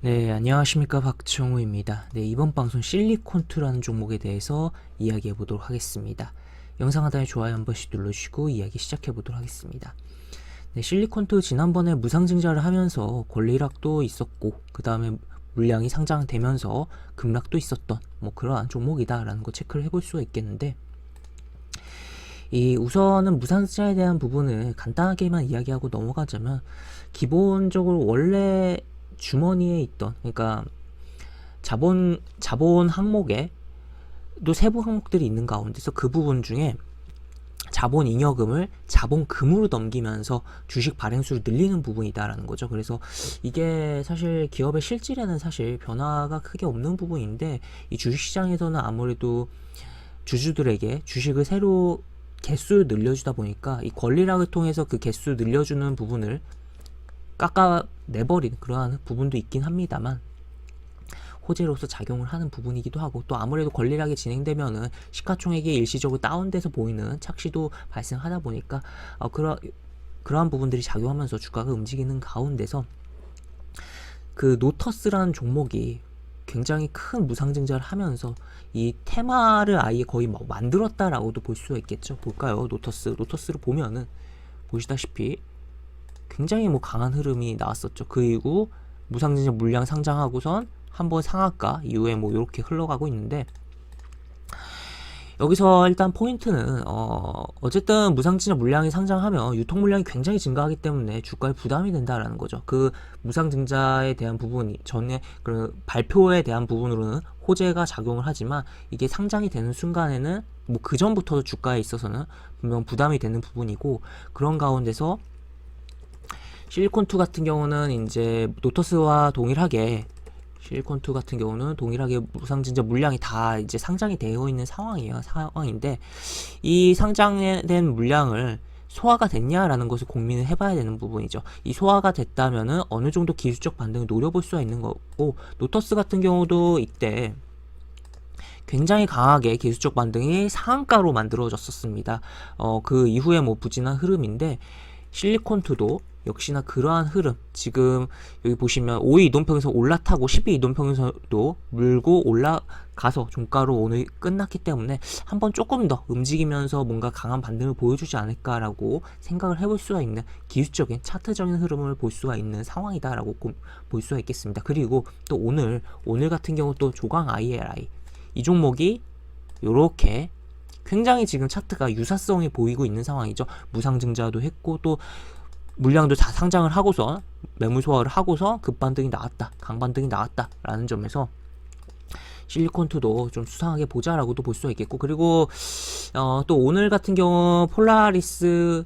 네, 안녕하십니까. 박정우입니다. 네, 이번 방송 실리콘2라는 종목에 대해서 이야기해 보도록 하겠습니다. 영상 하단에 좋아요 한 번씩 눌러주시고 이야기 시작해 보도록 하겠습니다. 네, 실리콘2 지난번에 무상증자를 하면서 권리락도 있었고 그 다음에 물량이 상장되면서 급락도 있었던 그러한 종목이다라는 거 체크를 해볼 수가 있겠는데, 이 우선은 무상증자에 대한 부분을 간단하게만 이야기하고 넘어가자면, 기본적으로 원래 주머니에 있던, 그러니까 자본 항목에 또 세부 항목들이 있는 가운데서 그 부분 중에 자본 잉여금을 자본금으로 넘기면서 주식 발행수를 늘리는 부분이다라는 거죠. 그래서 이게 사실 기업의 실질에는 사실 변화가 크게 없는 부분인데, 이 주식시장에서는 아무래도 주주들에게 주식을 새로 개수를 늘려주다 보니까 이 권리락을 통해서 그 개수 늘려주는 부분을 깎아내버리는 그러한 부분도 있긴 합니다만, 호재로서 작용을 하는 부분이기도 하고, 또 아무래도 권리락이 진행되면은 시가총액이 일시적으로 다운돼서 보이는 착시도 발생하다 보니까 그러한 부분들이 작용하면서 주가가 움직이는 가운데서 그 노터스라는 종목이 굉장히 큰 무상증자를 하면서 이 테마를 아예 거의 만들었다라고도 볼 수가 있겠죠. 볼까요? 노터스를 보면은 보시다시피 굉장히 강한 흐름이 나왔었죠. 그 이후 무상증자 물량 상장하고선 한번 상한가 이후에 이렇게 흘러가고 있는데, 여기서 일단 포인트는 어쨌든 무상증자 물량이 상장하면 유통 물량이 굉장히 증가하기 때문에 주가에 부담이 된다라는 거죠. 그 무상증자에 대한 부분이 전에 그 발표에 대한 부분으로는 호재가 작용을 하지만, 이게 상장이 되는 순간에는 그 전부터 주가에 있어서는 분명 부담이 되는 부분이고, 그런 가운데서 실리콘2 같은 경우는 이제 노터스와 동일하게 실리콘2 같은 경우는 동일하게 무상증자 물량이 다 이제 상장이 되어 있는 상황인데, 이 상장된 물량을 소화가 됐냐라는 것을 고민을 해봐야 되는 부분이죠. 이 소화가 됐다면은 어느 정도 기술적 반등을 노려볼 수가 있는 거고, 노터스 같은 경우도 이때 굉장히 강하게 기술적 반등이 상한가로 만들어졌었습니다. 그 이후에 부진한 흐름인데, 실리콘2도 역시나 그러한 흐름, 지금 여기 보시면 5일 이동평균선 올라타고 12일 이동평균선도 물고 올라가서 종가로 오늘 끝났기 때문에 한번 조금 더 움직이면서 뭔가 강한 반등을 보여주지 않을까라고 생각을 해볼 수가 있는 기술적인 차트적인 흐름을 볼 수가 있는 상황이다라고 볼 수가 있겠습니다. 그리고 또 오늘 같은 경우 또 조강 ILI 이 종목이 요렇게 굉장히 지금 차트가 유사성이 보이고 있는 상황이죠. 무상증자도 했고 또 물량도 다 상장을 하고서 매물 소화를 하고서 급반등이 나왔다, 강반등이 나왔다 라는 점에서 실리콘2도 좀 수상하게 보자라고도 볼 수가 있겠고, 그리고 또 오늘 같은 경우 폴라리스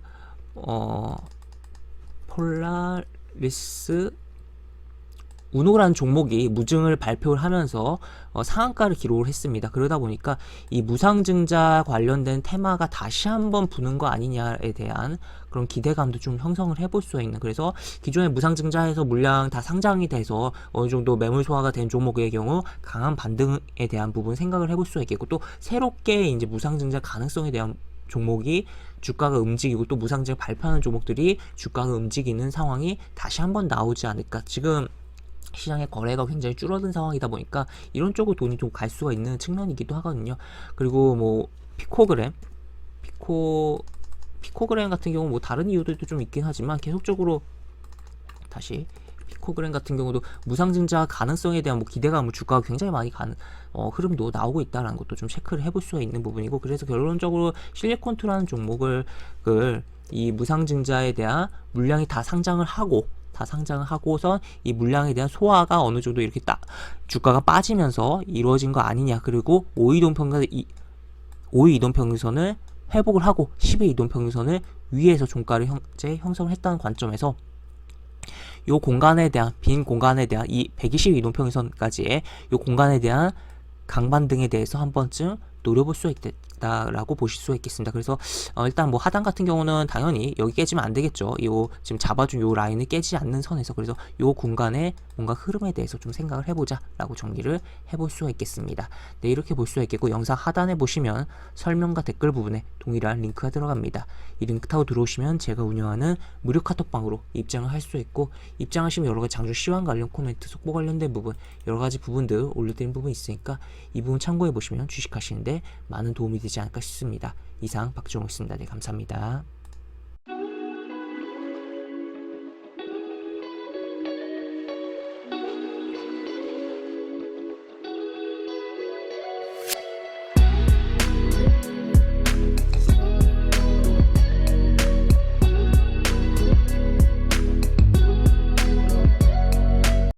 우노라는 종목이 무증을 발표를 하면서 상한가를 기록을 했습니다. 그러다 보니까 이 무상증자 관련된 테마가 다시 한번 부는 거 아니냐에 대한 그런 기대감도 좀 형성을 해볼 수가 있는, 그래서 기존의 무상증자에서 물량 다 상장이 돼서 어느 정도 매물 소화가 된 종목의 경우 강한 반등에 대한 부분 생각을 해볼 수가 있겠고, 또 새롭게 이제 무상증자 가능성에 대한 종목이 주가가 움직이고 또 무상증자 발표하는 종목들이 주가가 움직이는 상황이 다시 한번 나오지 않을까. 지금 시장의 거래가 굉장히 줄어든 상황이다 보니까 이런 쪽으로 돈이 좀 갈 수가 있는 측면이기도 하거든요. 그리고 피코그램 같은 경우 다른 이유들도 좀 있긴 하지만, 계속적으로 다시 피코그램 같은 경우도 무상증자 가능성에 대한 기대감을 주가가 굉장히 많이 가는 흐름도 나오고 있다는 것도 좀 체크를 해볼 수가 있는 부분이고, 그래서 결론적으로 실리콘2라는 종목을 이 무상증자에 대한 물량이 다 상장을 하고선 이 물량에 대한 소화가 어느 정도 이렇게 주가가 빠지면서 이루어진 거 아니냐. 그리고 5일 이동평균선을 회복을 하고 10일 이동평균선을 위에서 종가를 형성을 했다는 관점에서 요 공간에 대한 빈 공간에 대한 이 120일 이동평균선까지의 요 공간에 대한 강반등에 대해서 한 번쯤 노려볼 수 있다. 된다라고 보실 수 있겠습니다. 그래서 일단 뭐 하단 같은 경우는 당연히 여기 깨지면 안 되겠죠. 요 지금 잡아준 요 라인을 깨지지 않는 선에서, 그래서 요 공간에 뭔가 흐름에 대해서 좀 생각을 해보자라고 정리를 해볼 수가 있겠습니다. 네, 이렇게 볼 수가 있겠고, 영상 하단에 보시면 설명과 댓글 부분에 동일한 링크가 들어갑니다. 이 링크 타고 들어오시면 제가 운영하는 무료 카톡방으로 입장을 할 수 있고, 입장하시면 여러가지 장중 시황 관련 코멘트, 속보 관련된 부분, 여러가지 부분들 올려드린 부분 있으니까 이 부분 참고해 보시면 주식하시는데 많은 도움이 되지 않을까 싶습니다. 이상 박종호였습니다. 네, 감사합니다.